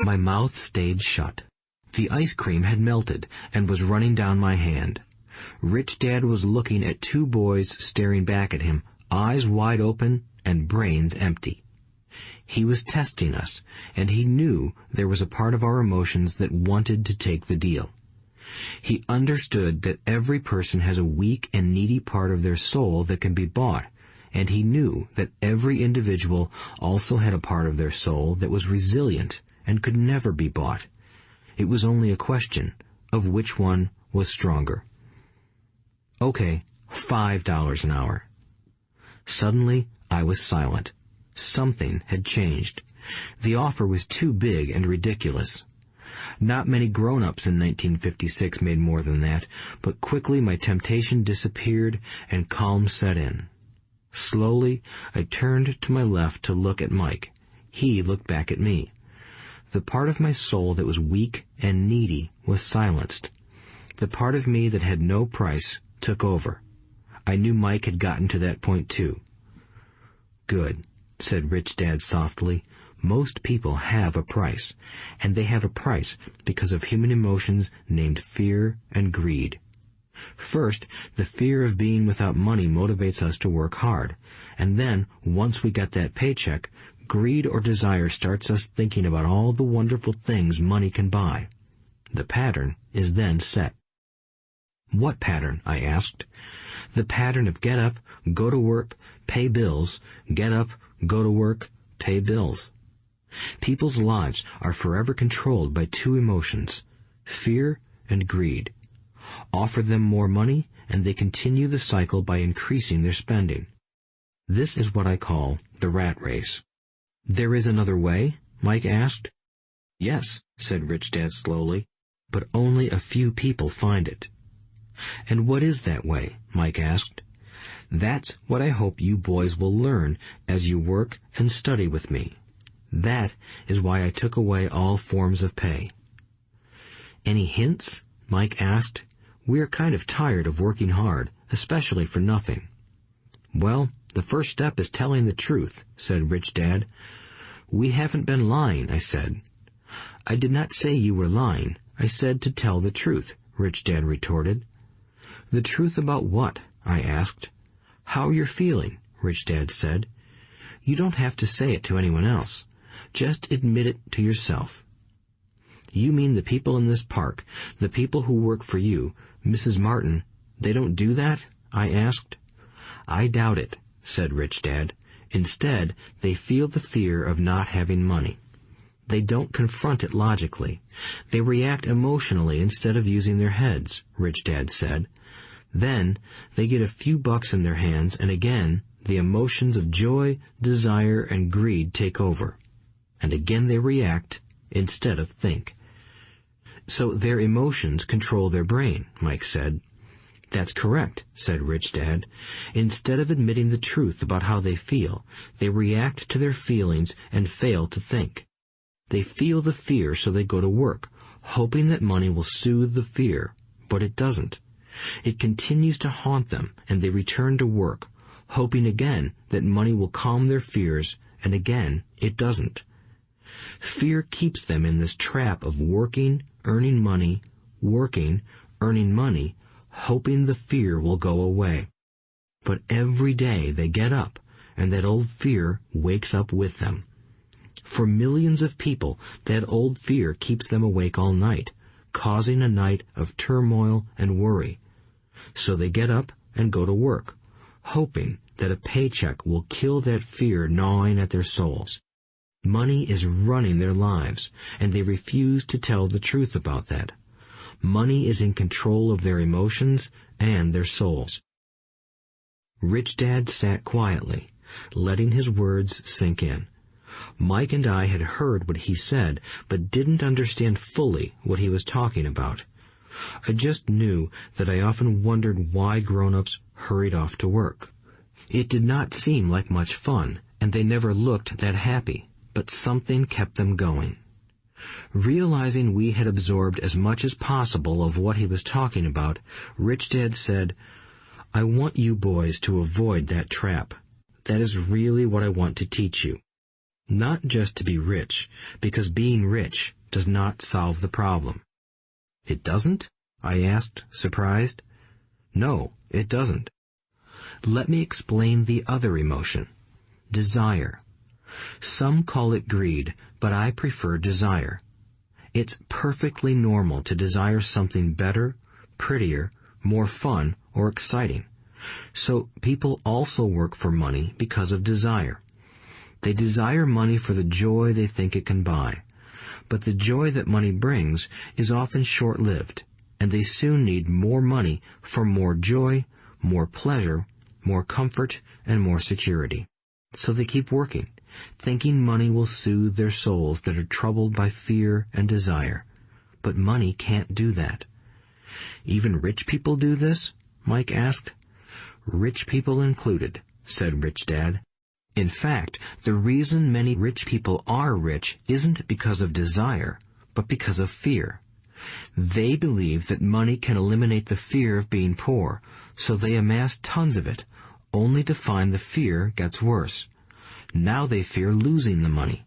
My mouth stayed shut. The ice cream had melted and was running down my hand. Rich Dad was looking at two boys staring back at him, eyes wide open and brains empty. He was testing us, and he knew there was a part of our emotions that wanted to take the deal. He understood that every person has a weak and needy part of their soul that can be bought, and he knew that every individual also had a part of their soul that was resilient and could never be bought. It was only a question of which one was stronger. Okay, $5 an hour. Suddenly, I was silent. Something had changed. The offer was too big and ridiculous. Not many grown-ups in 1956 made more than that, but quickly my temptation disappeared and calm set in. Slowly, I turned to my left to look at Mike. He looked back at me. The part of my soul that was weak and needy was silenced. The part of me that had no price took over. I knew Mike had gotten to that point too. "Good," said Rich Dad softly. "Most people have a price, and they have a price because of human emotions named fear and greed. First, the fear of being without money motivates us to work hard, and then, once we get that paycheck, greed or desire starts us thinking about all the wonderful things money can buy. The pattern is then set." "What pattern?" I asked. "The pattern of get up, go to work, pay bills, get up, go to work, pay bills." People's lives are forever controlled by two emotions, fear and greed. Offer them more money, and they continue the cycle by increasing their spending. This is what I call the rat race. "There is another way?" Mike asked. "Yes," said Rich Dad slowly, "but only a few people find it." "And what is that way?" Mike asked. "That's what I hope you boys will learn as you work and study with me. That is why I took away all forms of pay." "Any hints?" Mike asked. "We're kind of tired of working hard, especially for nothing." "Well, the first step is telling the truth," said Rich Dad. "We haven't been lying," I said. "I did not say you were lying. I said to tell the truth," Rich Dad retorted. "The truth about what?" I asked. "How you're feeling," Rich Dad said. "You don't have to say it to anyone else. Just admit it to yourself." "You mean the people in this park, the people who work for you, Mrs. Martin, they don't do that?" I asked. "I doubt it," said Rich Dad. "Instead, they feel the fear of not having money. They don't confront it logically. They react emotionally instead of using their heads," Rich Dad said. "Then they get a few bucks in their hands, and again the emotions of joy, desire, and greed take over. And again they react instead of think." "So their emotions control their brain," Mike said. "That's correct," said Rich Dad. "Instead of admitting the truth about how they feel, they react to their feelings and fail to think. They feel the fear, so they go to work, hoping that money will soothe the fear, but it doesn't. It continues to haunt them, and they return to work, hoping again that money will calm their fears, and again it doesn't. Fear keeps them in this trap of working, earning money, hoping the fear will go away. But every day they get up, and that old fear wakes up with them. For millions of people, that old fear keeps them awake all night, causing a night of turmoil and worry. So they get up and go to work, hoping that a paycheck will kill that fear gnawing at their souls. Money is running their lives, and they refuse to tell the truth about that. Money is in control of their emotions and their souls." Rich Dad sat quietly, letting his words sink in. Mike and I had heard what he said, but didn't understand fully what he was talking about. I just knew that I often wondered why grown-ups hurried off to work. It did not seem like much fun, and they never looked that happy, but something kept them going. Realizing we had absorbed as much as possible of what he was talking about, Rich Dad said, "I want you boys to avoid that trap. That is really what I want to teach you. Not just to be rich, because being rich does not solve the problem. It doesn't? I asked, surprised. No, it doesn't. Let me explain the other emotion, desire. Some call it greed, but I prefer desire. It's perfectly normal to desire something better, prettier, more fun, or exciting. So people also work for money because of desire. They desire money for the joy they think it can buy. But the joy that money brings is often short-lived, and they soon need more money for more joy, more pleasure, more comfort, and more security. So they keep working, thinking money will soothe their souls that are troubled by fear and desire. But money can't do that. Even rich people do this? Mike asked. Rich people included, said RichDad. In fact, the reason many rich people are rich isn't because of desire, but because of fear. They believe that money can eliminate the fear of being poor, so they amass tons of it, only to find the fear gets worse. Now they fear losing the money.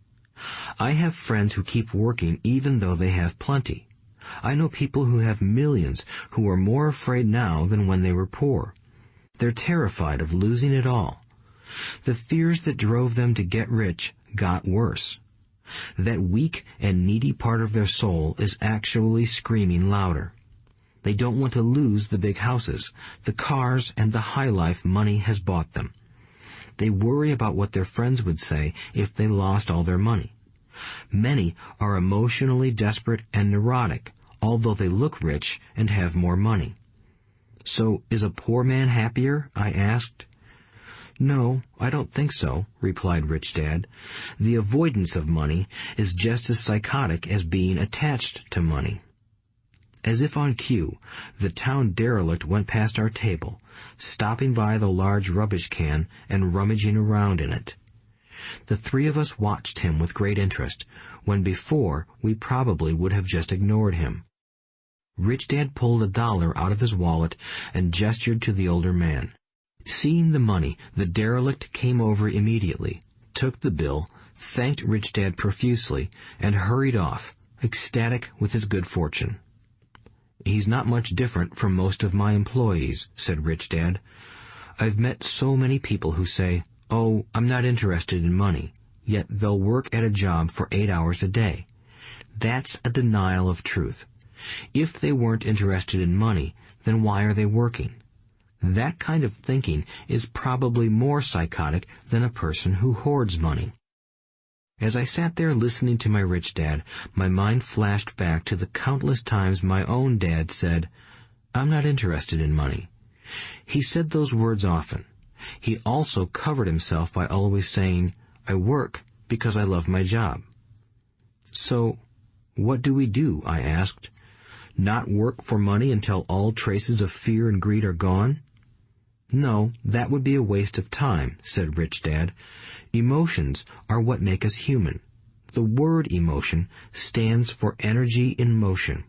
I have friends who keep working even though they have plenty. I know people who have millions who are more afraid now than when they were poor. They're terrified of losing it all. The fears that drove them to get rich got worse. That weak and needy part of their soul is actually screaming louder. They don't want to lose the big houses, the cars, and the high life money has bought them. They worry about what their friends would say if they lost all their money. Many are emotionally desperate and neurotic, although they look rich and have more money. So, is a poor man happier? I asked. No, I don't think so, replied RichDad. The avoidance of money is just as psychotic as being attached to money. As if on cue, the town derelict went past our table, stopping by the large rubbish can and rummaging around in it. The three of us watched him with great interest, when before we probably would have just ignored him. RichDad pulled $1 out of his wallet and gestured to the older man. Seeing the money, the derelict came over immediately, took the bill, thanked RichDad profusely, and hurried off, ecstatic with his good fortune. He's not much different from most of my employees, said RichDad. I've met so many people who say, "Oh, I'm not interested in money," yet they'll work at a job for 8 hours a day. That's a denial of truth. If they weren't interested in money, then why are they working? That kind of thinking is probably more psychotic than a person who hoards money. As I sat there listening to my RichDad, my mind flashed back to the countless times my own dad said, "I'm not interested in money." He said those words often. He also covered himself by always saying, "I work because I love my job." So, what do we do? I asked. Not work for money until all traces of fear and greed are gone? No, that would be a waste of time, said RichDad. Emotions are what make us human. The word emotion stands for energy in motion.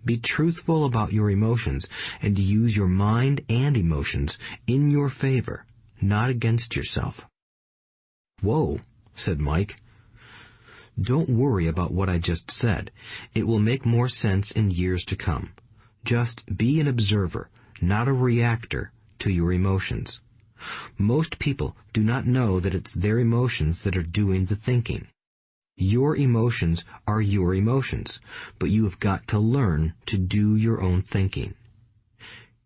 Be truthful about your emotions and use your mind and emotions in your favor, not against yourself. Whoa, said Mike. Don't worry about what I just said. It will make more sense in years to come. Just be an observer, not a reactor, to your emotions. Most people do not know that it's their emotions that are doing the thinking. Your emotions are your emotions, but you have got to learn to do your own thinking.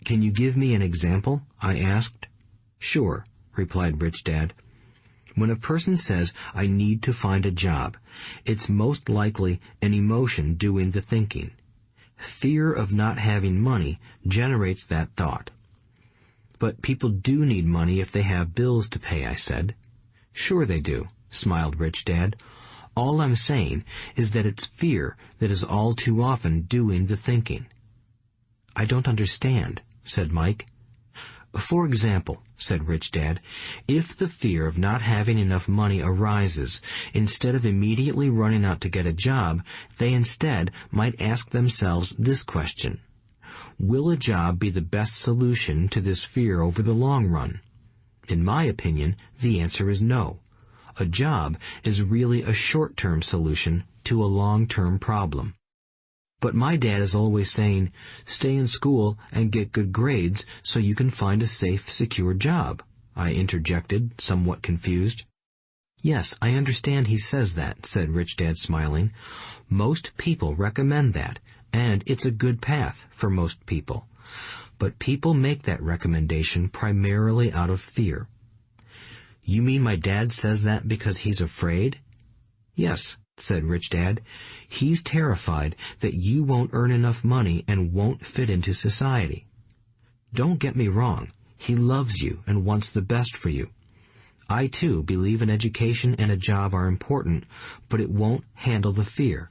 Can you give me an example? I asked. Sure, replied RichDad. When a person says, "I need to find a job," it's most likely an emotion doing the thinking. Fear of not having money generates that thought. But people do need money if they have bills to pay, I said. Sure they do, smiled RichDad. All I'm saying is that it's fear that is all too often doing the thinking. I don't understand, said Mike. For example, said RichDad, if the fear of not having enough money arises, instead of immediately running out to get a job, they instead might ask themselves this question. Will a job be the best solution to this fear over the long run? In my opinion, the answer is no. A job is really a short-term solution to a long-term problem. But my dad is always saying, stay in school and get good grades so you can find a safe, secure job, I interjected, somewhat confused. Yes, I understand he says that, said Rich Dad, smiling. Most people recommend that, and it's a good path for most people. But people make that recommendation primarily out of fear. You mean my dad says that because he's afraid? Yes, said Rich Dad. He's terrified that you won't earn enough money and won't fit into society. Don't get me wrong. He loves you and wants the best for you. I, too, believe an education and a job are important, but it won't handle the fear.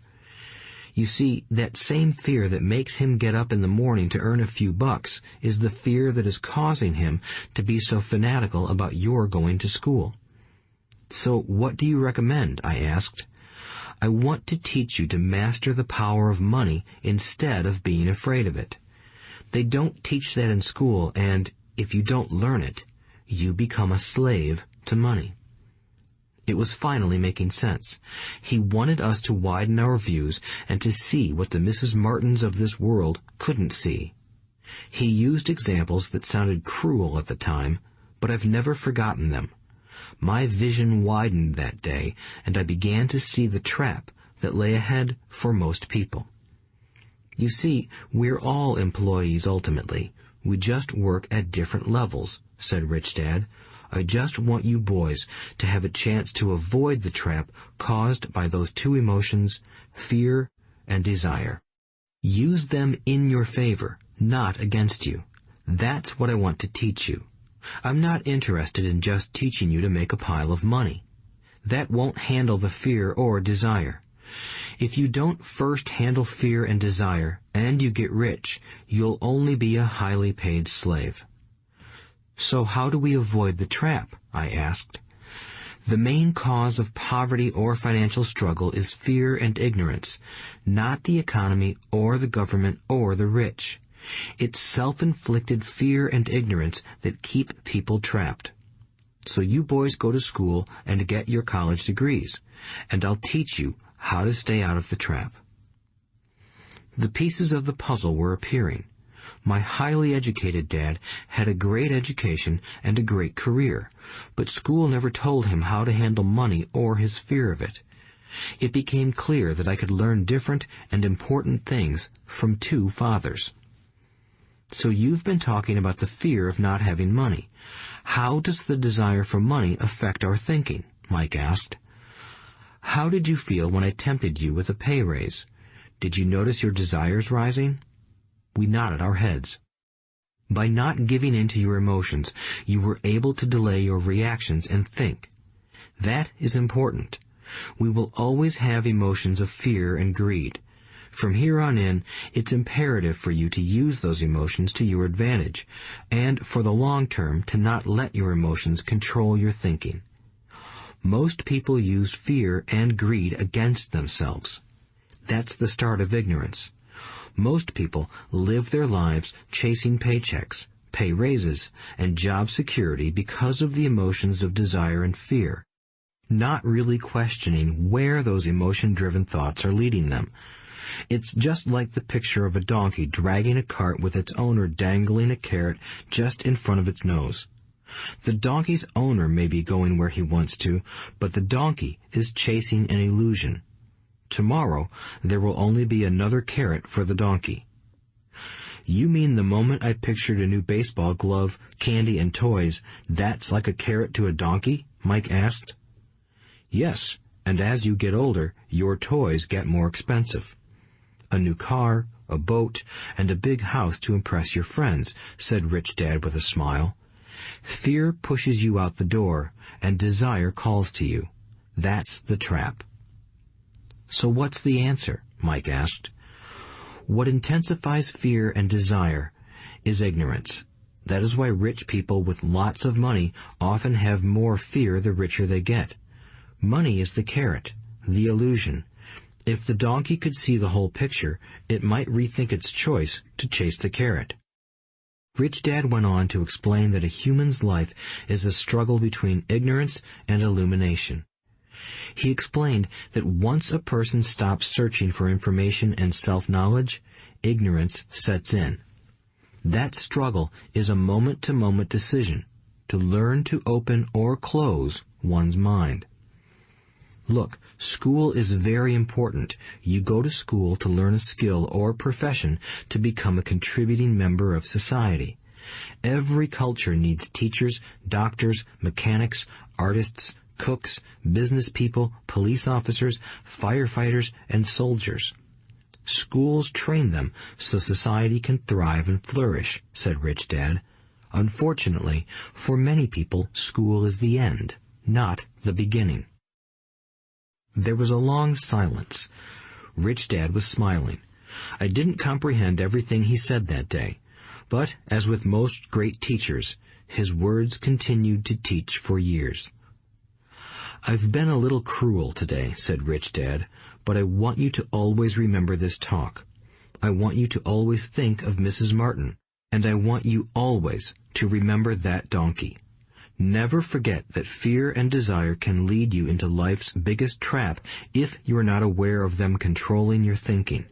You see, that same fear that makes him get up in the morning to earn a few bucks is the fear that is causing him to be so fanatical about your going to school. So what do you recommend? I asked. I want to teach you to master the power of money instead of being afraid of it. They don't teach that in school, and if you don't learn it, you become a slave to money. It was finally making sense. He wanted us to widen our views and to see what the Mrs. Martins of this world couldn't see. He used examples that sounded cruel at the time, but I've never forgotten them. My vision widened that day, and I began to see the trap that lay ahead for most people. You see, we're all employees ultimately. We just work at different levels, said Rich Dad. I just want you boys to have a chance to avoid the trap caused by those two emotions, fear and desire. Use them in your favor, not against you. That's what I want to teach you. I'm not interested in just teaching you to make a pile of money. That won't handle the fear or desire. If you don't first handle fear and desire, and you get rich, you'll only be a highly paid slave. So how do we avoid the trap? I asked. The main cause of poverty or financial struggle is fear and ignorance, not the economy or the government or the rich. It's self-inflicted fear and ignorance that keep people trapped. So you boys go to school and get your college degrees, and I'll teach you how to stay out of the trap. The pieces of the puzzle were appearing. My highly educated dad had a great education and a great career, but school never told him how to handle money or his fear of it. It became clear that I could learn different and important things from two fathers. So you've been talking about the fear of not having money. How does the desire for money affect our thinking? Mike asked. How did you feel when I tempted you with a pay raise? Did you notice your desires rising? We nodded our heads. By not giving in to your emotions, you were able to delay your reactions and think. That is important. We will always have emotions of fear and greed. From here on in, it's imperative for you to use those emotions to your advantage, and for the long term to not let your emotions control your thinking. Most people use fear and greed against themselves. That's the start of ignorance. Most people live their lives chasing paychecks, pay raises, and job security because of the emotions of desire and fear, not really questioning where those emotion-driven thoughts are leading them. It's just like the picture of a donkey dragging a cart with its owner dangling a carrot just in front of its nose. The donkey's owner may be going where he wants to, but the donkey is chasing an illusion. Tomorrow, there will only be another carrot for the donkey. You mean the moment I pictured a new baseball glove, candy, and toys, that's like a carrot to a donkey? Mike asked. Yes, and as you get older, your toys get more expensive. A new car, a boat, and a big house to impress your friends, said Rich Dad with a smile. Fear pushes you out the door, and desire calls to you. That's the trap. So what's the answer? Mike asked. What intensifies fear and desire is ignorance. That is why rich people with lots of money often have more fear the richer they get. Money is the carrot, the illusion. If the donkey could see the whole picture, it might rethink its choice to chase the carrot. Rich Dad went on to explain that a human's life is a struggle between ignorance and illumination. He explained that once a person stops searching for information and self-knowledge, ignorance sets in. That struggle is a moment-to-moment decision to learn to open or close one's mind. Look, school is very important. You go to school to learn a skill or profession to become a contributing member of society. Every culture needs teachers, doctors, mechanics, artists, cooks, business people, police officers, firefighters, and soldiers. Schools train them so society can thrive and flourish, said Rich Dad. Unfortunately, for many people, school is the end, not the beginning. There was a long silence. Rich Dad was smiling. I didn't comprehend everything he said that day, but, as with most great teachers, his words continued to teach for years. "I've been a little cruel today," said Rich Dad, "but I want you to always remember this talk. I want you to always think of Mrs. Martin, and I want you always to remember that donkey. Never forget that fear and desire can lead you into life's biggest trap if you are not aware of them controlling your thinking.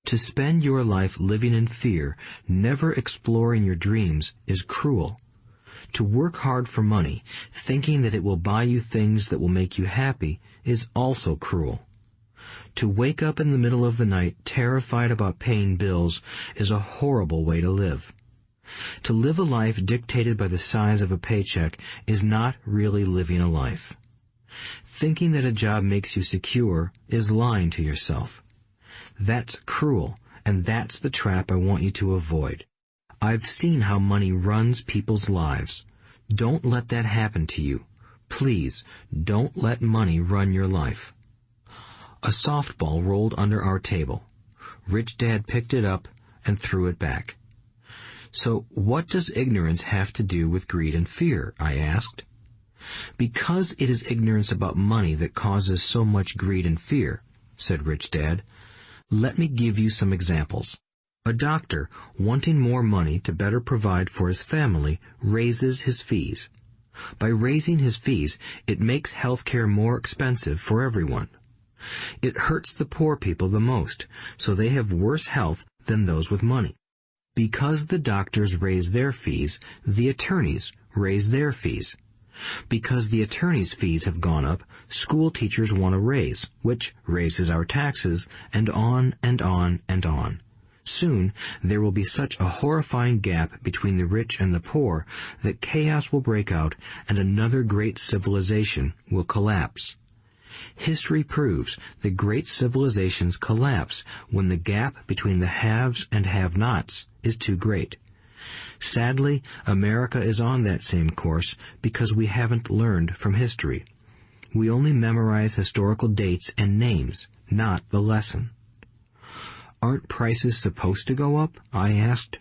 To spend your life living in fear, never exploring your dreams, is cruel. To work hard for money, thinking that it will buy you things that will make you happy, is also cruel. To wake up in the middle of the night terrified about paying bills is a horrible way to live. To live a life dictated by the size of a paycheck is not really living a life. Thinking that a job makes you secure is lying to yourself. That's cruel, and that's the trap I want you to avoid. I've seen how money runs people's lives. Don't let that happen to you. Please, don't let money run your life." A softball rolled under our table. Rich Dad picked it up and threw it back. "So what does ignorance have to do with greed and fear?" I asked. "Because it is ignorance about money that causes so much greed and fear," said Rich Dad. "Let me give you some examples. A doctor, wanting more money to better provide for his family, raises his fees. By raising his fees, it makes health care more expensive for everyone. It hurts the poor people the most, so they have worse health than those with money. Because the doctors raise their fees, the attorneys raise their fees. Because the attorneys' fees have gone up, school teachers want a raise, which raises our taxes, and on and on and on. Soon there will be such a horrifying gap between the rich and the poor that chaos will break out and another great civilization will collapse. History proves that great civilizations collapse when the gap between the haves and have-nots is too great. Sadly, America is on that same course because we haven't learned from history. We only memorize historical dates and names, not the lesson." "Aren't prices supposed to go up?" I asked.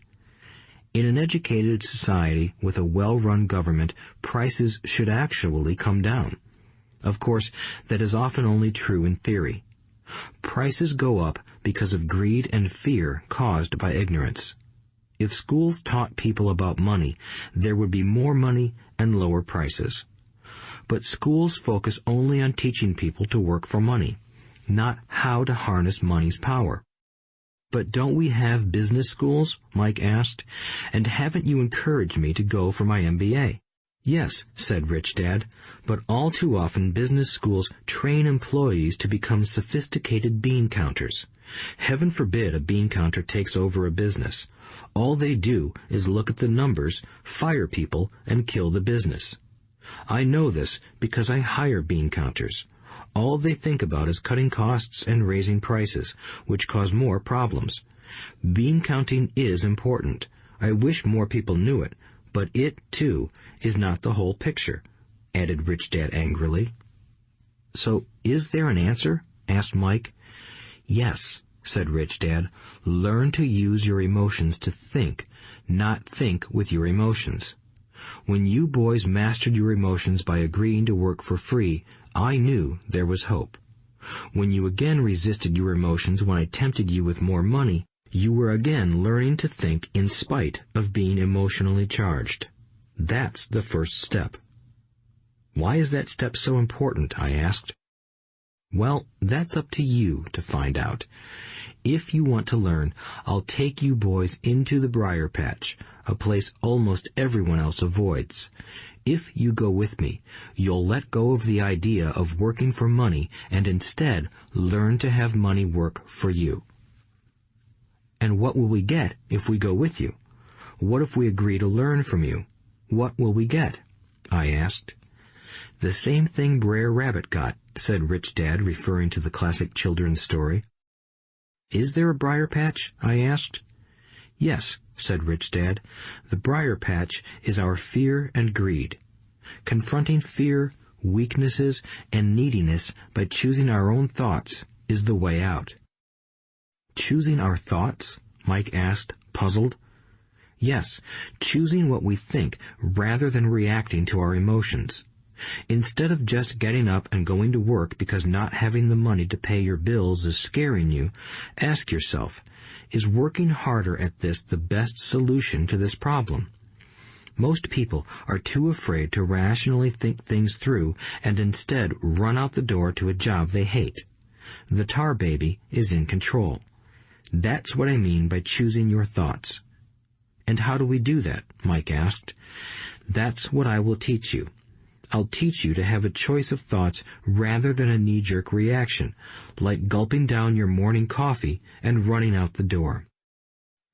"In an educated society with a well-run government, prices should actually come down. Of course, that is often only true in theory. Prices go up because of greed and fear caused by ignorance. If schools taught people about money, there would be more money and lower prices. But schools focus only on teaching people to work for money, not how to harness money's power." "But don't we have business schools?" Mike asked. "And haven't you encouraged me to go for my MBA?" "Yes," said Rich Dad, "but all too often business schools train employees to become sophisticated bean counters. Heaven forbid a bean counter takes over a business. All they do is look at the numbers, fire people, and kill the business. I know this because I hire bean counters. All they think about is cutting costs and raising prices, which cause more problems. Bean counting is important. I wish more people knew it, but it, too, is not the whole picture," added Rich Dad angrily. "So, is there an answer?" asked Mike. "Yes," said Rich Dad. "Learn to use your emotions to think, not think with your emotions. When you boys mastered your emotions by agreeing to work for free, I knew there was hope. When you again resisted your emotions when I tempted you with more money, you were again learning to think in spite of being emotionally charged. That's the first step." "Why is that step so important?" I asked. "Well, that's up to you to find out. If you want to learn, I'll take you boys into the briar patch, a place almost everyone else avoids. If you go with me, you'll let go of the idea of working for money and instead learn to have money work for you." "And what will we get if we go with you? What if we agree to learn from you? What will we get?" I asked. "The same thing Brer Rabbit got," said Rich Dad, referring to the classic children's story. "Is there a briar patch?" I asked. "Yes," said Rich Dad. "The briar patch is our fear and greed. Confronting fear, weaknesses, and neediness by choosing our own thoughts is the way out." "Choosing our thoughts?" Mike asked, puzzled. "Yes, choosing what we think rather than reacting to our emotions. Instead of just getting up and going to work because not having the money to pay your bills is scaring you, ask yourself, is working harder at this the best solution to this problem? Most people are too afraid to rationally think things through and instead run out the door to a job they hate. The tar baby is in control. That's what I mean by choosing your thoughts." "And how do we do that?" Mike asked. "That's what I will teach you. I'll teach you to have a choice of thoughts rather than a knee-jerk reaction, like gulping down your morning coffee and running out the door.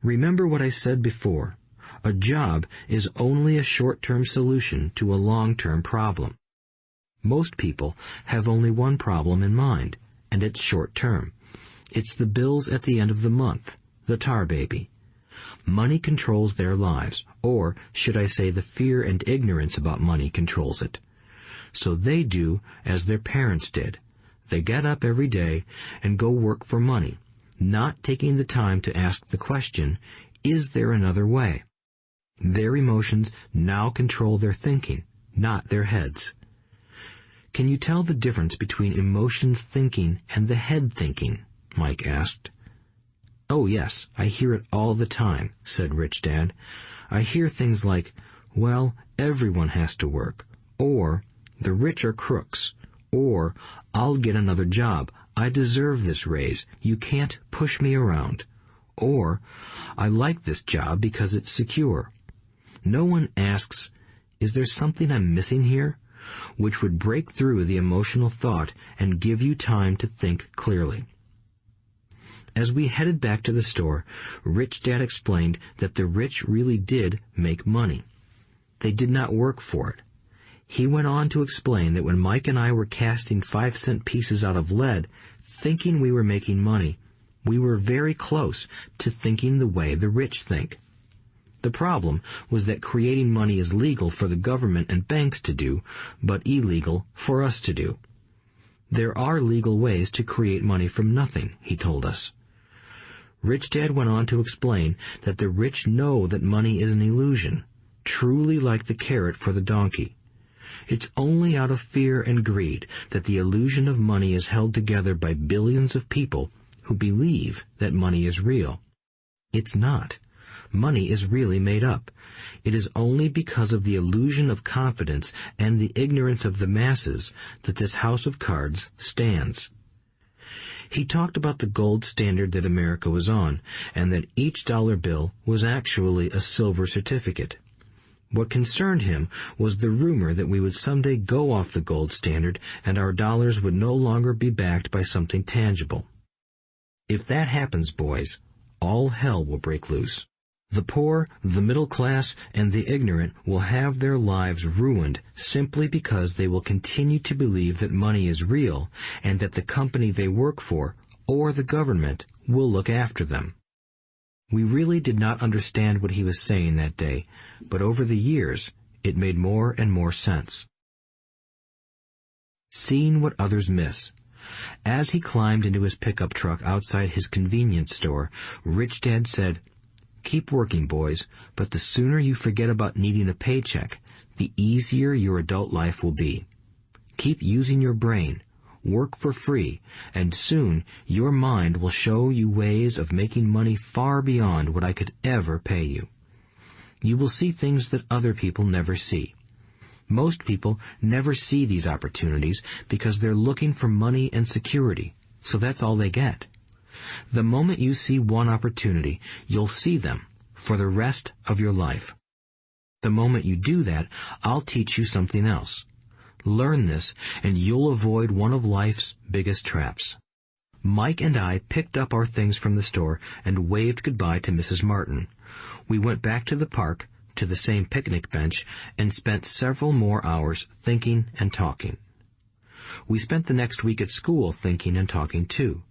Remember what I said before. A job is only a short-term solution to a long-term problem. Most people have only one problem in mind, and it's short-term. It's the bills at the end of the month, the tar baby. Money controls their lives, or should I say the fear and ignorance about money controls it. So they do as their parents did. They get up every day and go work for money, not taking the time to ask the question, is there another way? Their emotions now control their thinking, not their heads. Can you tell the difference between emotions thinking and the head thinking? Mike asked. "Oh, yes, I hear it all the time," said Rich Dad. "I hear things like, well, everyone has to work, or the rich are crooks, or I'll get another job, I deserve this raise, you can't push me around, or I like this job because it's secure. No one asks, is there something I'm missing here? Which would break through the emotional thought and give you time to think clearly." As we headed back to the store, Rich Dad explained that the rich really did make money. They did not work for it. He went on to explain that when Mike and I were casting 5-cent pieces out of lead, thinking we were making money, we were very close to thinking the way the rich think. The problem was that creating money is legal for the government and banks to do, but illegal for us to do. There are legal ways to create money from nothing, he told us. Rich Dad went on to explain that the rich know that money is an illusion, truly like the carrot for the donkey. It's only out of fear and greed that the illusion of money is held together by billions of people who believe that money is real. It's not. Money is really made up. It is only because of the illusion of confidence and the ignorance of the masses that this house of cards stands. He talked about the gold standard that America was on, and that each dollar bill was actually a silver certificate. What concerned him was the rumor that we would someday go off the gold standard and our dollars would no longer be backed by something tangible. If that happens, boys, all hell will break loose. The poor, the middle class, and the ignorant will have their lives ruined simply because they will continue to believe that money is real and that the company they work for, or the government, will look after them. We really did not understand what he was saying that day, but over the years, it made more and more sense. Seeing what others miss. As he climbed into his pickup truck outside his convenience store, Rich Dad said, "Keep working, boys, but the sooner you forget about needing a paycheck, the easier your adult life will be. Keep using your brain, work for free, and soon your mind will show you ways of making money far beyond what I could ever pay you. You will see things that other people never see. Most people never see these opportunities because they're looking for money and security, so that's all they get. The moment you see one opportunity, you'll see them for the rest of your life. The moment you do that, I'll teach you something else. Learn this, and you'll avoid one of life's biggest traps. Mike and I picked up our things from the store and waved goodbye to Mrs. Martin. We went back to the park, to the same picnic bench, and spent several more hours thinking and talking. We spent the next week at school thinking and talking too.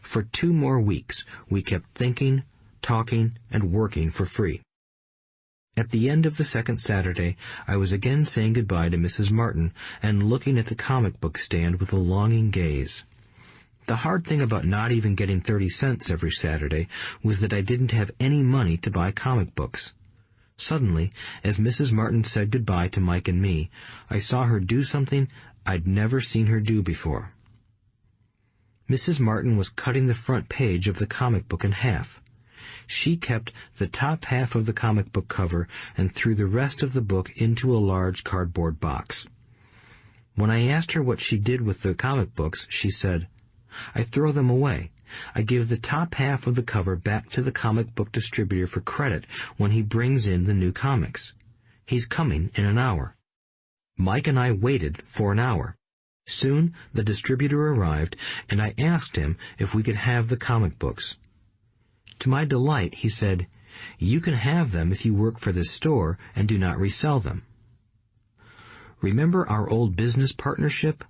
For 2 more weeks, we kept thinking, talking, and working for free. At the end of the second Saturday, I was again saying goodbye to Mrs. Martin and looking at the comic book stand with a longing gaze. The hard thing about not even getting 30 cents every Saturday was that I didn't have any money to buy comic books. Suddenly, as Mrs. Martin said goodbye to Mike and me, I saw her do something I'd never seen her do before. Mrs. Martin was cutting the front page of the comic book in half. She kept the top half of the comic book cover and threw the rest of the book into a large cardboard box. When I asked her what she did with the comic books, she said, "I throw them away. I give the top half of the cover back to the comic book distributor for credit when he brings in the new comics. He's coming in an hour." Mike and I waited for an hour. Soon the distributor arrived, and I asked him if we could have the comic books. To my delight, he said, "You can have them if you work for this store and do not resell them." Remember our old business partnership?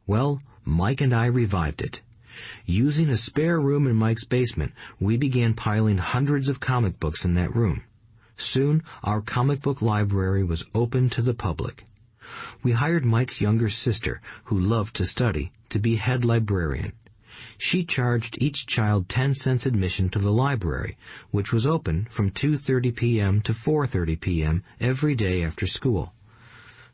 Well, Mike and I revived it. Using a spare room in Mike's basement, we began piling hundreds of comic books in that room. Soon, our comic book library was open to the public. We hired Mike's younger sister, who loved to study, to be head librarian. She charged each child 10 cents admission to the library, which was open from 2:30 p.m. to 4:30 p.m. every day after school.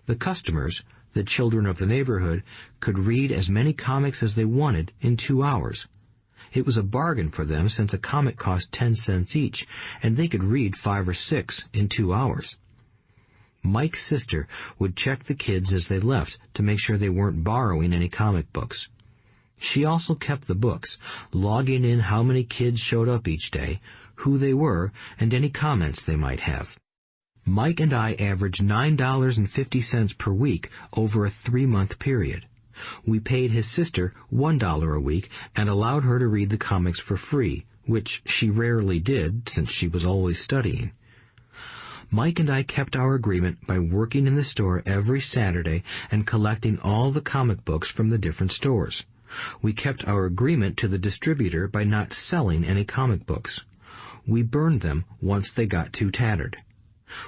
The customers, the children of the neighborhood, could read as many comics as they wanted in 2 hours. It was a bargain for them since a comic cost 10 cents each, and they could read 5 or 6 in 2 hours. Mike's sister would check the kids as they left to make sure they weren't borrowing any comic books. She also kept the books, logging in how many kids showed up each day, who they were, and any comments they might have. Mike and I averaged $9.50 per week over a 3-month period. We paid his sister $1 a week and allowed her to read the comics for free, which she rarely did since she was always studying. Mike and I kept our agreement by working in the store every Saturday and collecting all the comic books from the different stores. We kept our agreement to the distributor by not selling any comic books. We burned them once they got too tattered.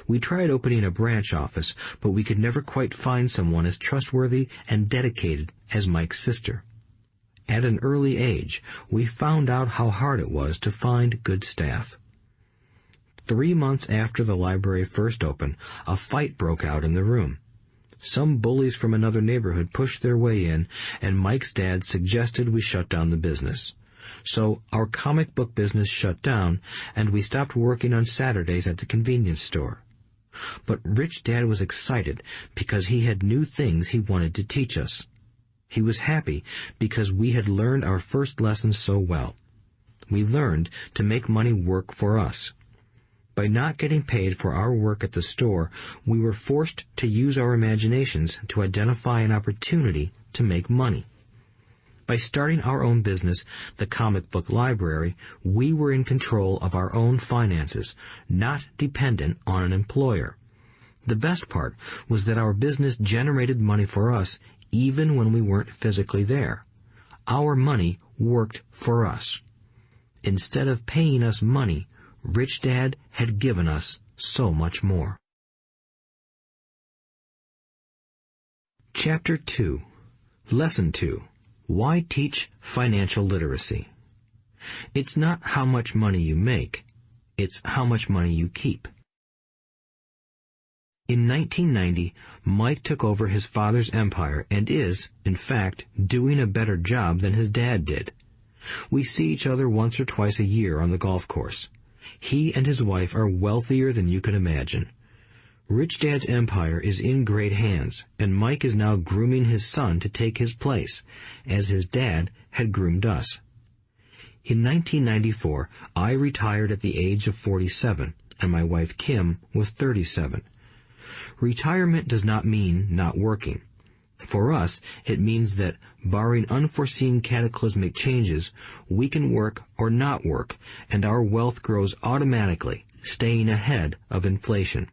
We tried opening a branch office, but we could never quite find someone as trustworthy and dedicated as Mike's sister. At an early age, we found out how hard it was to find good staff. 3 months after the library first opened, a fight broke out in the room. Some bullies from another neighborhood pushed their way in, and Mike's dad suggested we shut down the business. So our comic book business shut down, and we stopped working on Saturdays at the convenience store. But Rich Dad was excited because he had new things he wanted to teach us. He was happy because we had learned our first lesson so well. We learned to make money work for us. By not getting paid for our work at the store, we were forced to use our imaginations to identify an opportunity to make money. By starting our own business, the comic book library, we were in control of our own finances, not dependent on an employer. The best part was that our business generated money for us even when we weren't physically there. Our money worked for us. Instead of paying us money, Rich Dad had given us so much more. Chapter 2. Lesson 2. Why teach financial literacy? It's not how much money you make, it's how much money you keep. In 1990, Mike took over his father's empire and is, in fact, doing a better job than his dad did. We see each other once or twice a year on the golf course. He and his wife are wealthier than you can imagine. Rich Dad's empire is in great hands, and Mike is now grooming his son to take his place, as his dad had groomed us. In 1994, I retired at the age of 47, and my wife Kim was 37. Retirement does not mean not working. For us, it means that, barring unforeseen cataclysmic changes, we can work or not work, and our wealth grows automatically, staying ahead of inflation.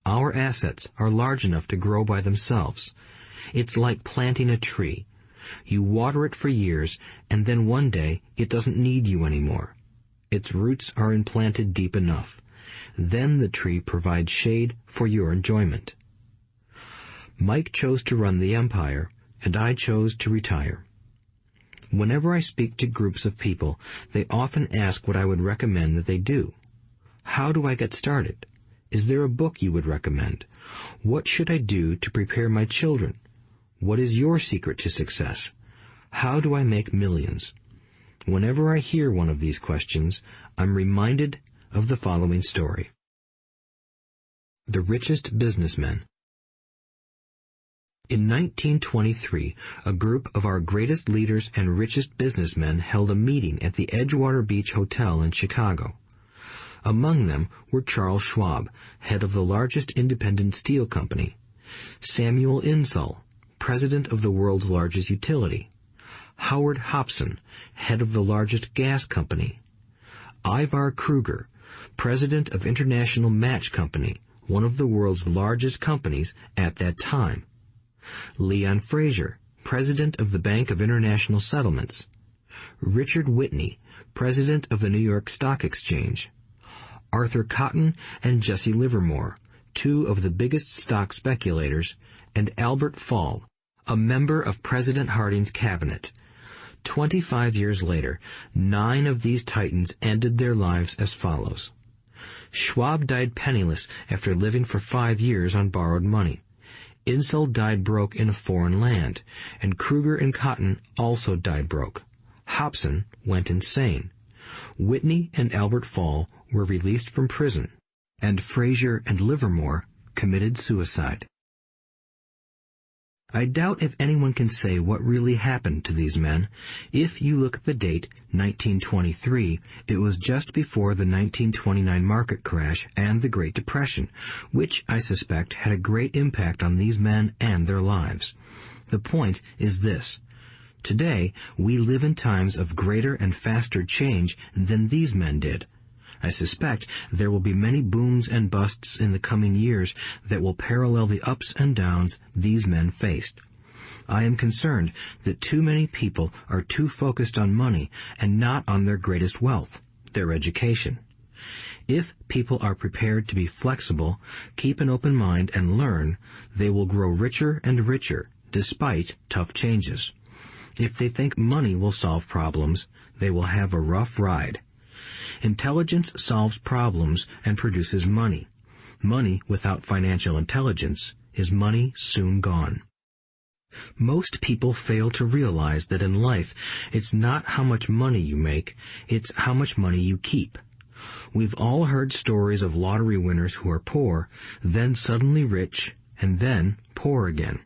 Our assets are large enough to grow by themselves. It's like planting a tree. You water it for years, and then one day it doesn't need you anymore. Its roots are implanted deep enough. Then the tree provides shade for your enjoyment. Mike chose to run the empire, and I chose to retire. Whenever I speak to groups of people, they often ask what I would recommend that they do. How do I get started? Is there a book you would recommend? What should I do to prepare my children? What is your secret to success? How do I make millions? Whenever I hear one of these questions, I'm reminded of the following story. The Richest Businessmen. In 1923, a group of our greatest leaders and richest businessmen held a meeting at the Edgewater Beach Hotel in Chicago. Among them were Charles Schwab, head of the largest independent steel company; Samuel Insull, president of the world's largest utility; Howard Hobson, head of the largest gas company; Ivar Kruger, president of International Match Company, one of the world's largest companies at that time; Leon Fraser, president of the Bank of International Settlements; Richard Whitney, president of the New York Stock Exchange; Arthur Cotton and Jesse Livermore, two of the biggest stock speculators; and Albert Fall, a member of President Harding's cabinet. 25 years later, 9 of these titans ended their lives as follows. Schwab died penniless after living for 5 years on borrowed money. Insull died broke in a foreign land, and Kruger and Cotton also died broke. Hobson went insane. Whitney and Albert Fall were released from prison, and Fraser and Livermore committed suicide. I doubt if anyone can say what really happened to these men. If you look at the date, 1923, it was just before the 1929 market crash and the Great Depression, which I suspect had a great impact on these men and their lives. The point is this. Today, we live in times of greater and faster change than these men did. I suspect there will be many booms and busts in the coming years that will parallel the ups and downs these men faced. I am concerned that too many people are too focused on money and not on their greatest wealth, their education. If people are prepared to be flexible, keep an open mind, and learn, they will grow richer and richer, despite tough changes. If they think money will solve problems, they will have a rough ride. Intelligence solves problems and produces money. Money without financial intelligence is money soon gone. Most people fail to realize that in life, it's not how much money you make, it's how much money you keep. We've all heard stories of lottery winners who are poor, then suddenly rich, and then poor again.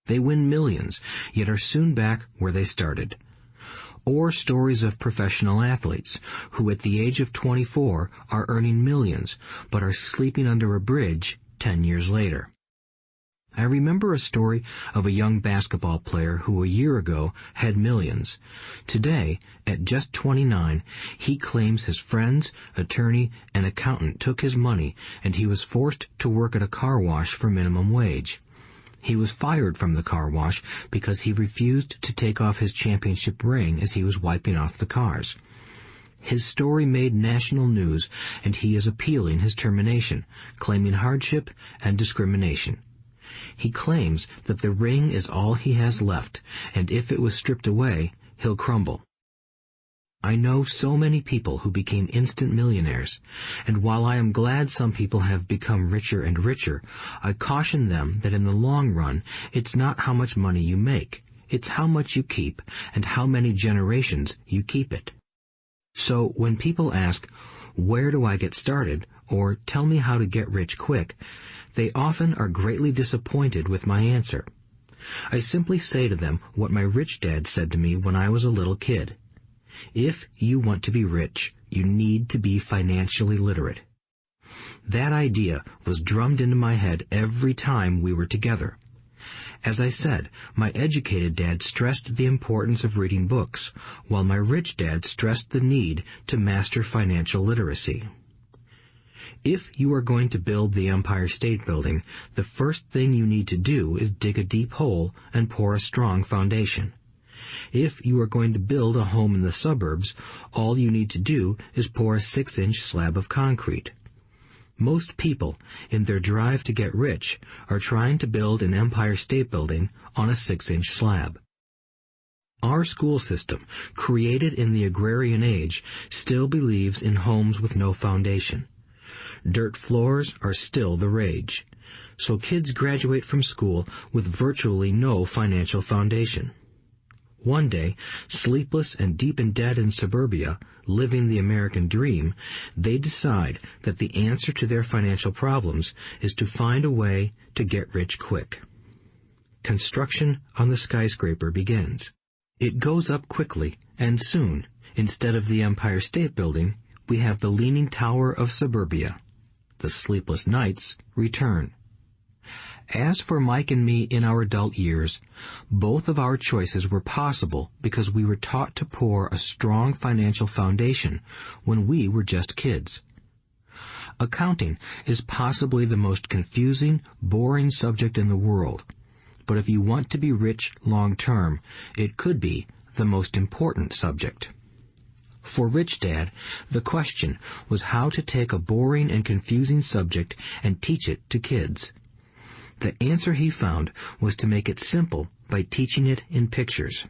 They win millions, yet are soon back where they started. Or stories of professional athletes who at the age of 24 are earning millions, but are sleeping under a bridge 10 years later. I remember a story of a young basketball player who a year ago had millions. Today, at just 29, he claims his friends, attorney, and accountant took his money, and he was forced to work at a car wash for minimum wage. He was fired from the car wash because he refused to take off his championship ring as he was wiping off the cars. His story made national news, and he is appealing his termination, claiming hardship and discrimination. He claims that the ring is all he has left, and if it was stripped away, he'll crumble. I know so many people who became instant millionaires, and while I am glad some people have become richer and richer, I caution them that in the long run, it's not how much money you make, it's how much you keep and how many generations you keep it. So when people ask, "Where do I get started?" or tell me how to get rich quick, they often are greatly disappointed with my answer. I simply say to them what my rich dad said to me when I was a little kid. If you want to be rich, you need to be financially literate. That idea was drummed into my head every time we were together. As I said, my educated dad stressed the importance of reading books, while my rich dad stressed the need to master financial literacy. If you are going to build the Empire State Building, the first thing you need to do is dig a deep hole and pour a strong foundation. If you are going to build a home in the suburbs, all you need to do is pour a 6-inch slab of concrete. Most people, in their drive to get rich, are trying to build an Empire State Building on a 6-inch slab. Our school system, created in the agrarian age, still believes in homes with no foundation. Dirt floors are still the rage, so kids graduate from school with virtually no financial foundation. One day, sleepless and deep in debt in suburbia, living the American dream, they decide that the answer to their financial problems is to find a way to get rich quick. Construction on the skyscraper begins. It goes up quickly, and soon, instead of the Empire State Building, we have the Leaning Tower of Suburbia. The sleepless nights return. As for Mike and me in our adult years, both of our choices were possible because we were taught to pour a strong financial foundation when we were just kids. Accounting is possibly the most confusing, boring subject in the world, but if you want to be rich long term, it could be the most important subject. For Rich Dad, the question was how to take a boring and confusing subject and teach it to kids. The answer he found was to make it simple by teaching it in pictures.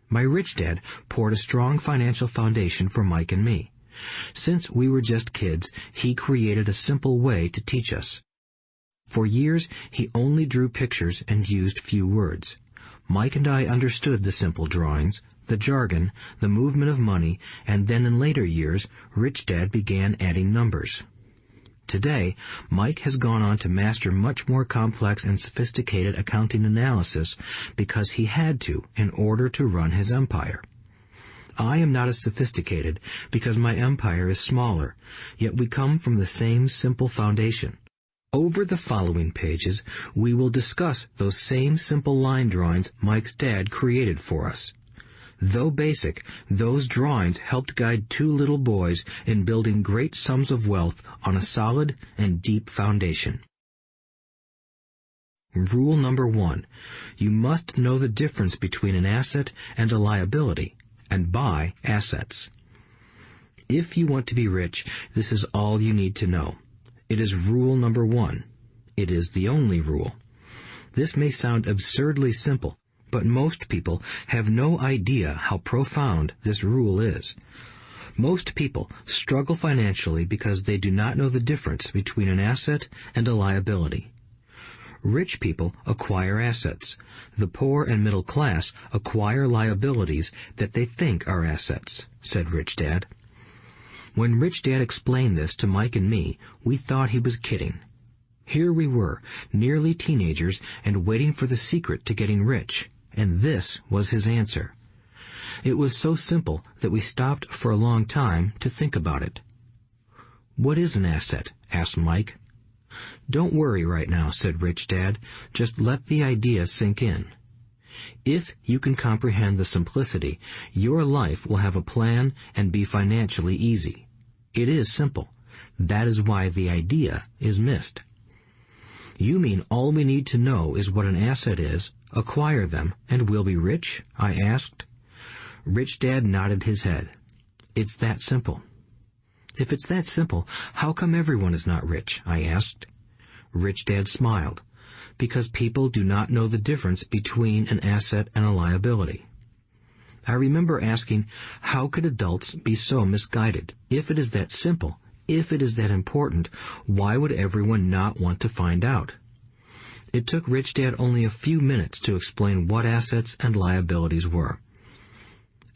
My rich dad poured a strong financial foundation for Mike and me. Since we were just kids, he created a simple way to teach us. For years, he only drew pictures and used few words. Mike and I understood the simple drawings, the jargon, the movement of money, and then in later years, Rich Dad began adding numbers. Today, Mike has gone on to master much more complex and sophisticated accounting analysis because he had to in order to run his empire. I am not as sophisticated because my empire is smaller, yet we come from the same simple foundation. Over the following pages, we will discuss those same simple line drawings Mike's dad created for us. Though basic, those drawings helped guide two little boys in building great sums of wealth on a solid and deep foundation. Rule number 1. You must know the difference between an asset and a liability, and buy assets. If you want to be rich, this is all you need to know. It is rule number 1. It is the only rule. This may sound absurdly simple, but most people have no idea how profound this rule is. Most people struggle financially because they do not know the difference between an asset and a liability. Rich people acquire assets. The poor and middle class acquire liabilities that they think are assets, said Rich Dad. When Rich Dad explained this to Mike and me, we thought he was kidding. Here we were, nearly teenagers, and waiting for the secret to getting rich. And this was his answer. It was so simple that we stopped for a long time to think about it. "What is an asset?" asked Mike. "Don't worry right now," said Rich Dad. "Just let the idea sink in. If you can comprehend the simplicity, your life will have a plan and be financially easy. It is simple. That is why the idea is missed." "You mean all we need to know is what an asset is, acquire them, and we'll be rich?" I asked. Rich Dad nodded his head. "It's that simple." "If it's that simple, how come everyone is not rich?" I asked. Rich Dad smiled. "Because people do not know the difference between an asset and a liability." I remember asking, how could adults be so misguided? If it is that simple, if it is that important, why would everyone not want to find out? It took Rich Dad only a few minutes to explain what assets and liabilities were.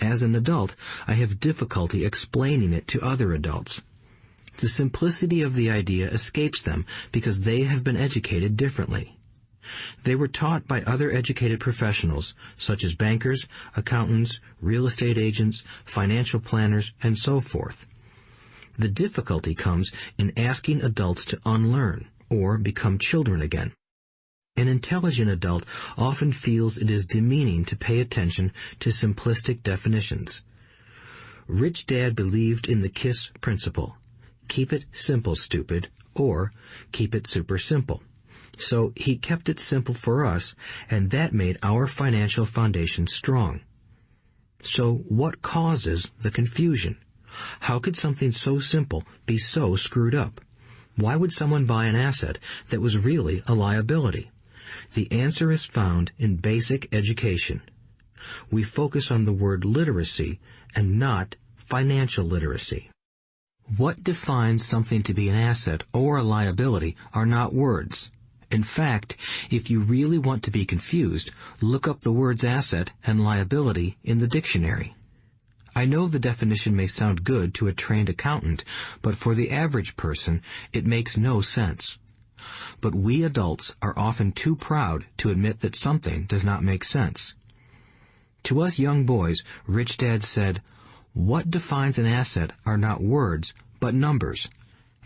As an adult, I have difficulty explaining it to other adults. The simplicity of the idea escapes them because they have been educated differently. They were taught by other educated professionals, such as bankers, accountants, real estate agents, financial planners, and so forth. The difficulty comes in asking adults to unlearn or become children again. An intelligent adult often feels it is demeaning to pay attention to simplistic definitions. Rich Dad believed in the KISS principle. Keep it simple, stupid, or keep it super simple. So he kept it simple for us, and that made our financial foundation strong. So what causes the confusion? How could something so simple be so screwed up? Why would someone buy an asset that was really a liability? The answer is found in basic education. We focus on the word literacy and not financial literacy. What defines something to be an asset or a liability are not words. In fact, if you really want to be confused, look up the words asset and liability in the dictionary. I know the definition may sound good to a trained accountant, but for the average person, it makes no sense. But we adults are often too proud to admit that something does not make sense. To us young boys, Rich Dad said, "What defines an asset are not words, but numbers.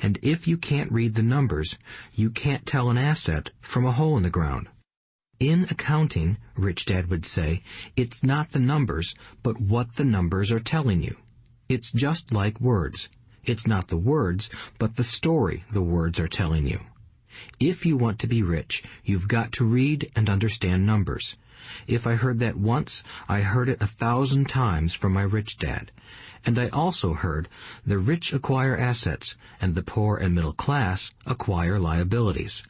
And if you can't read the numbers, you can't tell an asset from a hole in the ground." In accounting, Rich Dad would say, it's not the numbers, but what the numbers are telling you. It's just like words. It's not the words, but the story the words are telling you. If you want to be rich, you've got to read and understand numbers. If I heard that once, I heard it 1,000 times from my rich dad. And I also heard, the rich acquire assets, and the poor and middle class acquire liabilities.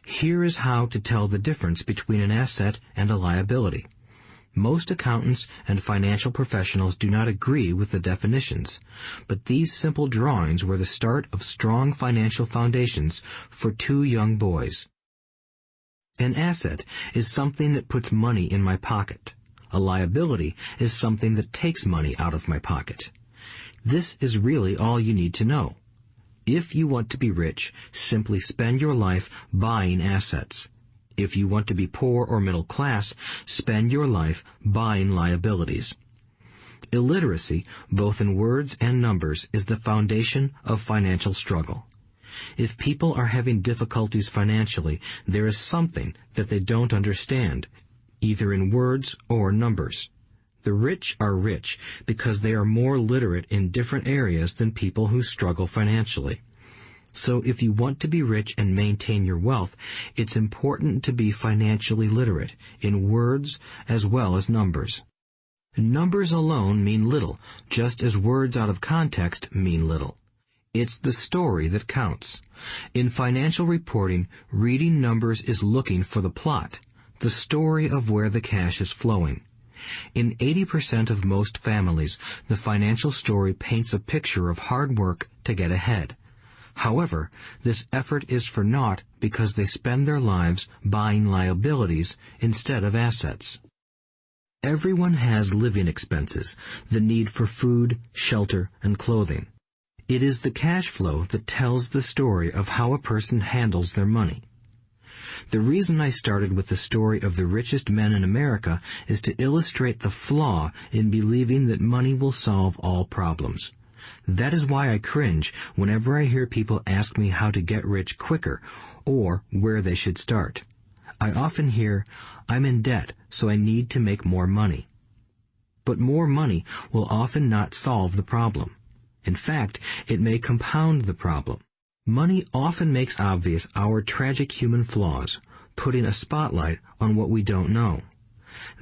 Here is how to tell the difference between an asset and a liability. Most accountants and financial professionals do not agree with the definitions, but these simple drawings were the start of strong financial foundations for two young boys. An asset is something that puts money in my pocket. A liability is something that takes money out of my pocket. This is really all you need to know. If you want to be rich, simply spend your life buying assets. If you want to be poor or middle class, spend your life buying liabilities. Illiteracy, both in words and numbers, is the foundation of financial struggle. If people are having difficulties financially, there is something that they don't understand, either in words or numbers. The rich are rich because they are more literate in different areas than people who struggle financially. So if you want to be rich and maintain your wealth, it's important to be financially literate in words as well as numbers. Numbers alone mean little, just as words out of context mean little. It's the story that counts. In financial reporting, reading numbers is looking for the plot, the story of where the cash is flowing. In 80% of most families, the financial story paints a picture of hard work to get ahead. However, this effort is for naught because they spend their lives buying liabilities instead of assets. Everyone has living expenses, the need for food, shelter, and clothing. It is the cash flow that tells the story of how a person handles their money. The reason I started with the story of the richest men in America is to illustrate the flaw in believing that money will solve all problems. That is why I cringe whenever I hear people ask me how to get rich quicker or where they should start. I often hear, "I'm in debt, so I need to make more money." But more money will often not solve the problem. In fact, it may compound the problem. Money often makes obvious our tragic human flaws, putting a spotlight on what we don't know.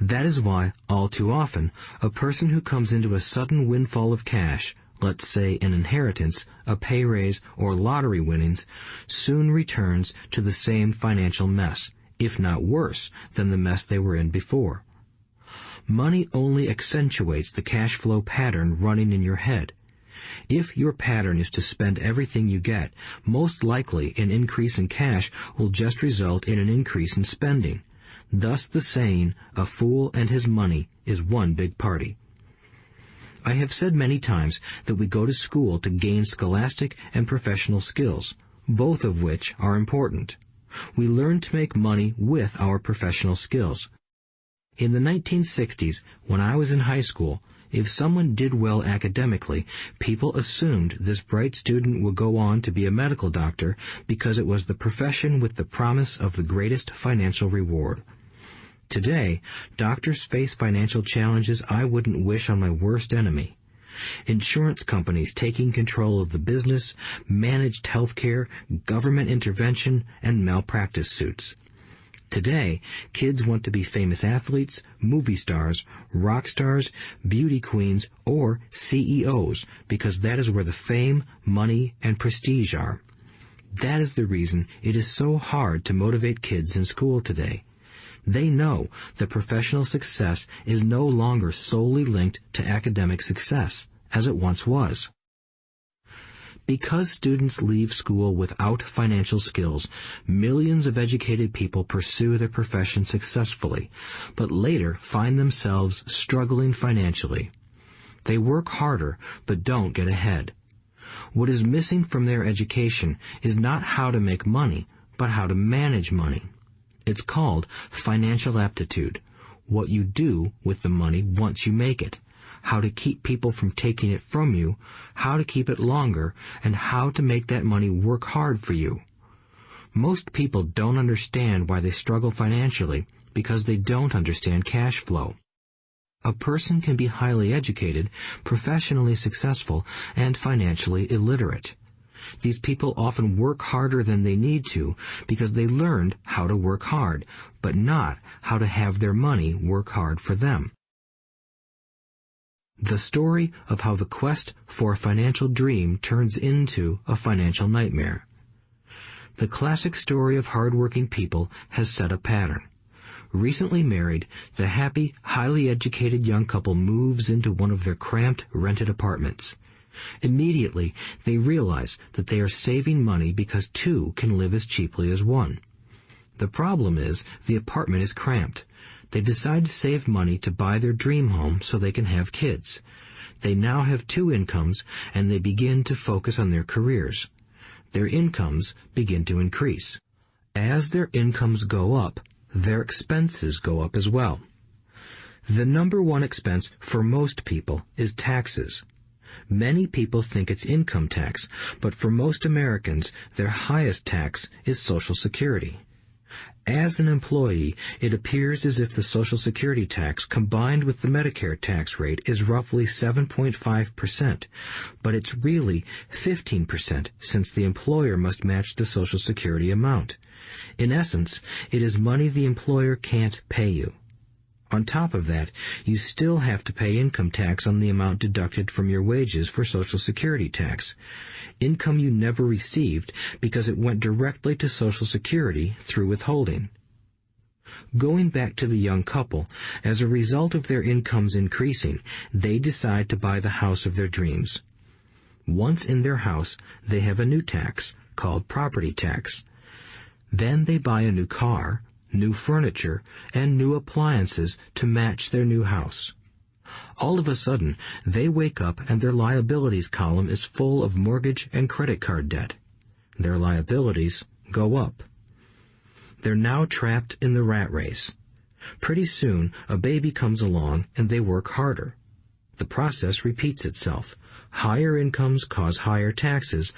That is why, all too often, a person who comes into a sudden windfall of cash, let's say an inheritance, a pay raise, or lottery winnings, soon returns to the same financial mess, if not worse than the mess they were in before. Money only accentuates the cash flow pattern running in your head. If your pattern is to spend everything you get, most likely an increase in cash will just result in an increase in spending. Thus the saying, "A fool and his money is one big party." I have said many times that we go to school to gain scholastic and professional skills, both of which are important. We learn to make money with our professional skills. In the 1960s, when I was in high school, if someone did well academically, people assumed this bright student would go on to be a medical doctor because it was the profession with the promise of the greatest financial reward. Today, doctors face financial challenges I wouldn't wish on my worst enemy. Insurance companies taking control of the business, managed health care, government intervention, and malpractice suits. Today, kids want to be famous athletes, movie stars, rock stars, beauty queens, or CEOs because that is where the fame, money, and prestige are. That is the reason it is so hard to motivate kids in school today. They know that professional success is no longer solely linked to academic success, as it once was. Because students leave school without financial skills, millions of educated people pursue their profession successfully, but later find themselves struggling financially. They work harder, but don't get ahead. What is missing from their education is not how to make money, but how to manage money. It's called financial aptitude, what you do with the money once you make it, how to keep people from taking it from you, how to keep it longer, and how to make that money work hard for you. Most people don't understand why they struggle financially because they don't understand cash flow. A person can be highly educated, professionally successful, and financially illiterate. These people often work harder than they need to because they learned how to work hard, but not how to have their money work hard for them. The story of how the quest for a financial dream turns into a financial nightmare. The classic story of hardworking people has set a pattern. Recently married, the happy, highly educated young couple moves into one of their cramped, rented apartments. Immediately, they realize that they are saving money because two can live as cheaply as one. The problem is the apartment is cramped. They decide to save money to buy their dream home so they can have kids. They now have two incomes, and they begin to focus on their careers. Their incomes begin to increase. As their incomes go up, their expenses go up as well. The number one expense for most people is taxes. Many people think it's income tax, but for most Americans, their highest tax is Social Security. As an employee, it appears as if the Social Security tax combined with the Medicare tax rate is roughly 7.5%, but it's really 15% since the employer must match the Social Security amount. In essence, it is money the employer can't pay you. On top of that, you still have to pay income tax on the amount deducted from your wages for Social Security tax. Income you never received because it went directly to Social Security through withholding. Going back to the young couple, as a result of their incomes increasing, they decide to buy the house of their dreams. Once in their house, they have a new tax called property tax. Then they buy a new car, new furniture, and new appliances to match their new house. All of a sudden, they wake up and their liabilities column is full of mortgage and credit card debt. Their liabilities go up. They're now trapped in the rat race. Pretty soon, a baby comes along and they work harder. The process repeats itself. Higher incomes cause higher taxes,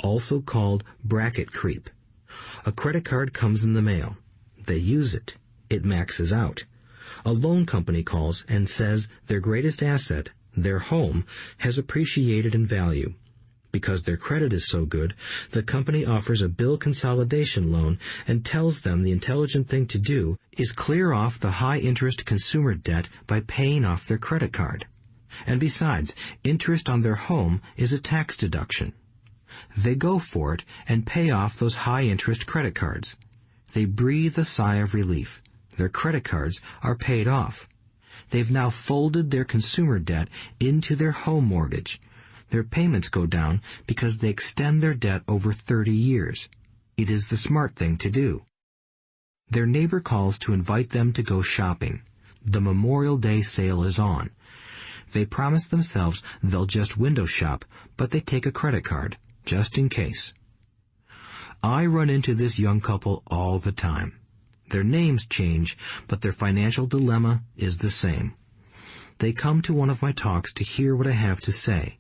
also called bracket creep. A credit card comes in the mail. They use it. It maxes out. A loan company calls and says their greatest asset, their home, has appreciated in value. Because their credit is so good, the company offers a bill consolidation loan and tells them the intelligent thing to do is clear off the high-interest consumer debt by paying off their credit card. And besides, interest on their home is a tax deduction. They go for it and pay off those high-interest credit cards. They breathe a sigh of relief. Their credit cards are paid off. They've now folded their consumer debt into their home mortgage. Their payments go down because they extend their debt over 30 years. It is the smart thing to do. Their neighbor calls to invite them to go shopping. The Memorial Day sale is on. They promise themselves they'll just window shop, but they take a credit card, just in case. I run into this young couple all the time. Their names change, but their financial dilemma is the same. They come to one of my talks to hear what I have to say.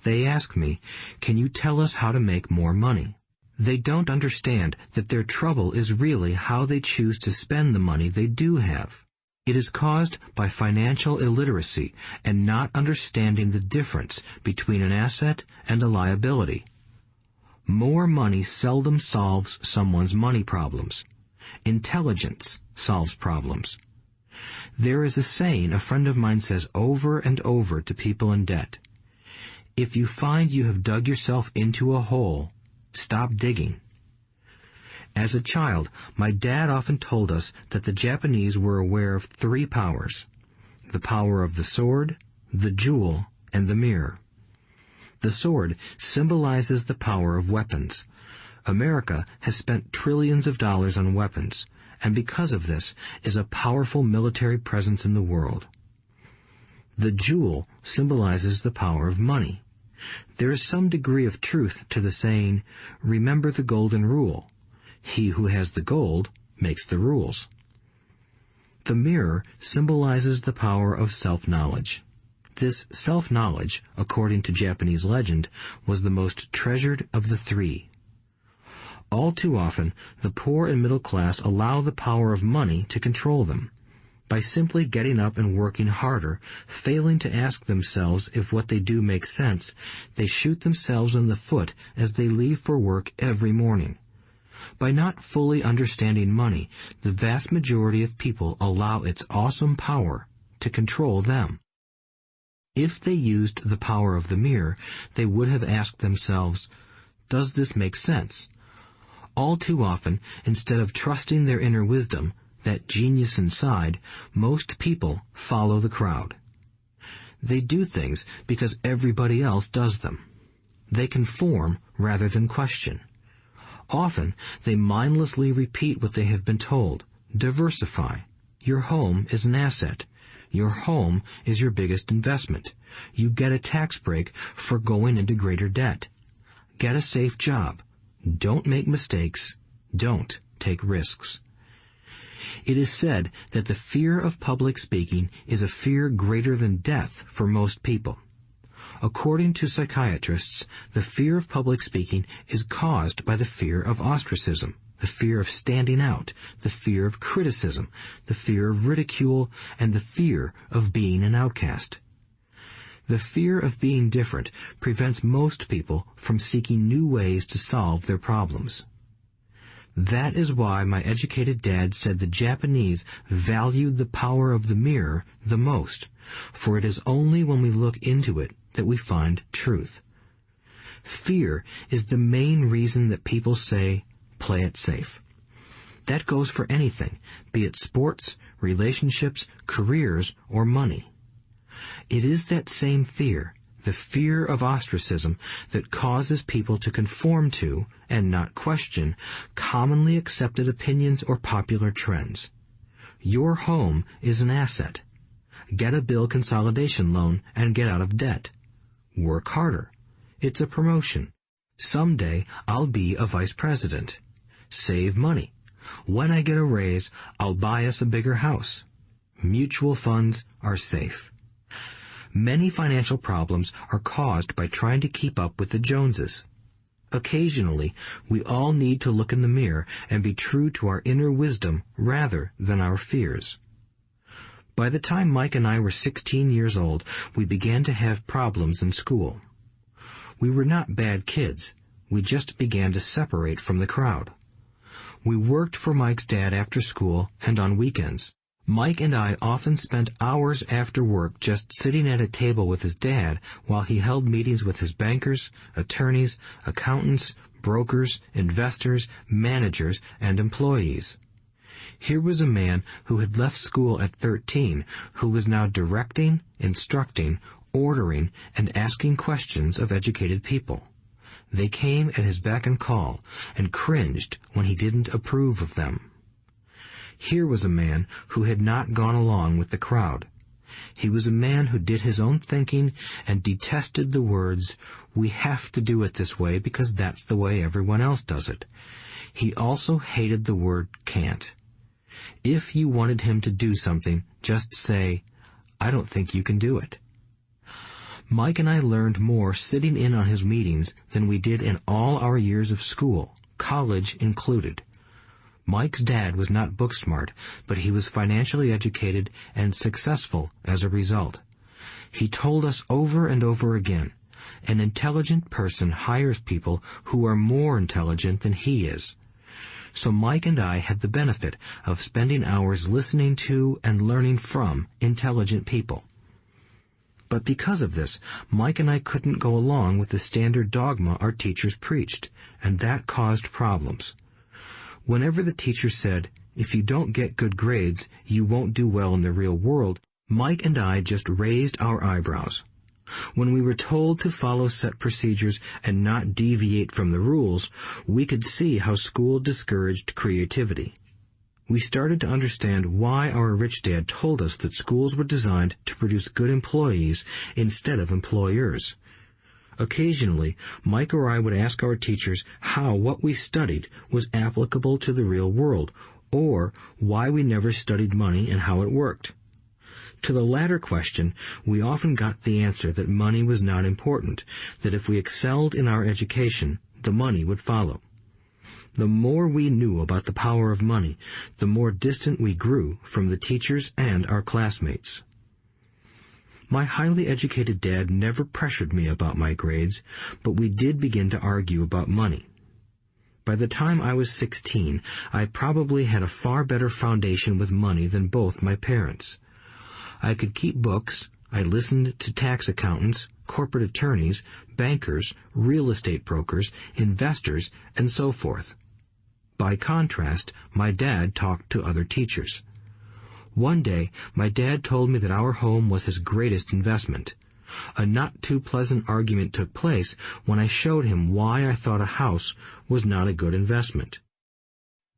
They ask me, "Can you tell us how to make more money?" They don't understand that their trouble is really how they choose to spend the money they do have. It is caused by financial illiteracy and not understanding the difference between an asset and a liability. More money seldom solves someone's money problems. Intelligence solves problems. There is a saying a friend of mine says over and over to people in debt. If you find you have dug yourself into a hole, stop digging. As a child, my dad often told us that the Japanese were aware of 3 powers: the power of the sword, the jewel, and the mirror. The sword symbolizes the power of weapons. America has spent trillions of dollars on weapons, and because of this is a powerful military presence in the world. The jewel symbolizes the power of money. There is some degree of truth to the saying, "Remember the golden rule. He who has the gold makes the rules." The mirror symbolizes the power of self-knowledge. This self-knowledge, according to Japanese legend, was the most treasured of the 3. All too often, the poor and middle class allow the power of money to control them. By simply getting up and working harder, failing to ask themselves if what they do makes sense, they shoot themselves in the foot as they leave for work every morning. By not fully understanding money, the vast majority of people allow its awesome power to control them. If they used the power of the mirror, they would have asked themselves, "Does this make sense?" All too often, instead of trusting their inner wisdom, that genius inside, most people follow the crowd. They do things because everybody else does them. They conform rather than question. Often, they mindlessly repeat what they have been told. Diversify. Your home is an asset. Your home is your biggest investment. You get a tax break for going into greater debt. Get a safe job. Don't make mistakes. Don't take risks. It is said that the fear of public speaking is a fear greater than death for most people. According to psychiatrists, the fear of public speaking is caused by the fear of ostracism, the fear of standing out, the fear of criticism, the fear of ridicule, and the fear of being an outcast. The fear of being different prevents most people from seeking new ways to solve their problems. That is why my educated dad said the Japanese valued the power of the mirror the most, for it is only when we look into it that we find truth. Fear is the main reason that people say, "Play it safe." That goes for anything, be it sports, relationships, careers, or money. It is that same fear, the fear of ostracism, that causes people to conform to, and not question, commonly accepted opinions or popular trends. Your home is an asset. Get a bill consolidation loan and get out of debt. Work harder. It's a promotion. Someday I'll be a vice president. Save money. When I get a raise, I'll buy us a bigger house. Mutual funds are safe. Many financial problems are caused by trying to keep up with the Joneses. Occasionally, we all need to look in the mirror and be true to our inner wisdom rather than our fears. By the time Mike and I were 16 years old, we began to have problems in school. We were not bad kids. We just began to separate from the crowd. We worked for Mike's dad after school and on weekends. Mike and I often spent hours after work just sitting at a table with his dad while he held meetings with his bankers, attorneys, accountants, brokers, investors, managers, and employees. Here was a man who had left school at 13, who was now directing, instructing, ordering, and asking questions of educated people. They came at his beck and call, and cringed when he didn't approve of them. Here was a man who had not gone along with the crowd. He was a man who did his own thinking and detested the words, "We have to do it this way because that's the way everyone else does it." He also hated the word "can't." If you wanted him to do something, just say, "I don't think you can do it." Mike and I learned more sitting in on his meetings than we did in all our years of school, college included. Mike's dad was not book smart, but he was financially educated and successful as a result. He told us over and over again, an intelligent person hires people who are more intelligent than he is. So Mike and I had the benefit of spending hours listening to and learning from intelligent people. But because of this, Mike and I couldn't go along with the standard dogma our teachers preached, and that caused problems. Whenever the teacher said, "If you don't get good grades, you won't do well in the real world," Mike and I just raised our eyebrows. When we were told to follow set procedures and not deviate from the rules, we could see how school discouraged creativity. We started to understand why our rich dad told us that schools were designed to produce good employees instead of employers. Occasionally, Mike or I would ask our teachers how what we studied was applicable to the real world, or why we never studied money and how it worked. To the latter question, we often got the answer that money was not important, that if we excelled in our education, the money would follow. The more we knew about the power of money, the more distant we grew from the teachers and our classmates. My highly educated dad never pressured me about my grades, but we did begin to argue about money. By the time I was 16, I probably had a far better foundation with money than both my parents. I could keep books, I listened to tax accountants, corporate attorneys, bankers, real estate brokers, investors, and so forth. By contrast, my dad talked to other teachers. One day, my dad told me that our home was his greatest investment. A not-too-pleasant argument took place when I showed him why I thought a house was not a good investment.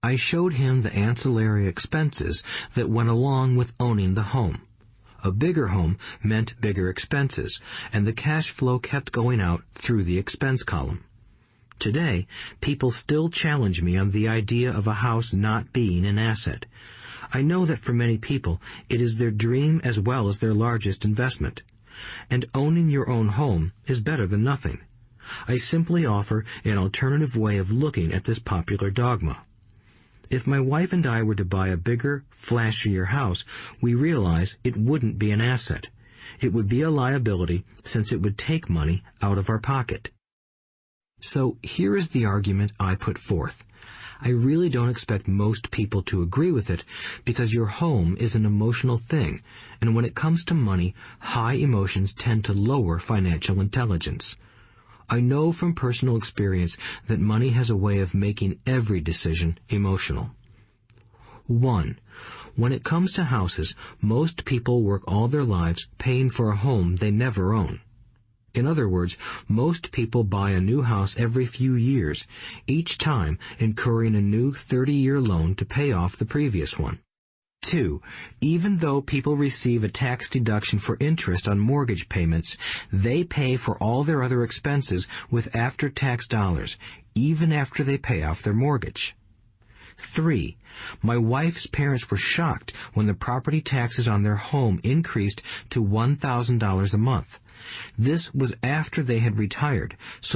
I showed him the ancillary expenses that went along with owning the home. A bigger home meant bigger expenses, and the cash flow kept going out through the expense column. Today, people still challenge me on the idea of a house not being an asset. I know that for many people, it is their dream as well as their largest investment. And owning your own home is better than nothing. I simply offer an alternative way of looking at this popular dogma. If my wife and I were to buy a bigger, flashier house, we realize it wouldn't be an asset. It would be a liability since it would take money out of our pocket. So here is the argument I put forth. I really don't expect most people to agree with it because your home is an emotional thing, and when it comes to money, high emotions tend to lower financial intelligence. I know from personal experience that money has a way of making every decision emotional. 1. When it comes to houses, most people work all their lives paying for a home they never own. In other words, most people buy a new house every few years, each time incurring a new 30-year loan to pay off the previous one. 2. Even though people receive a tax deduction for interest on mortgage payments, they pay for all their other expenses with after-tax dollars, even after they pay off their mortgage. 3. My wife's parents were shocked when the property taxes on their home increased to $1,000 a month. This was after they had retired, so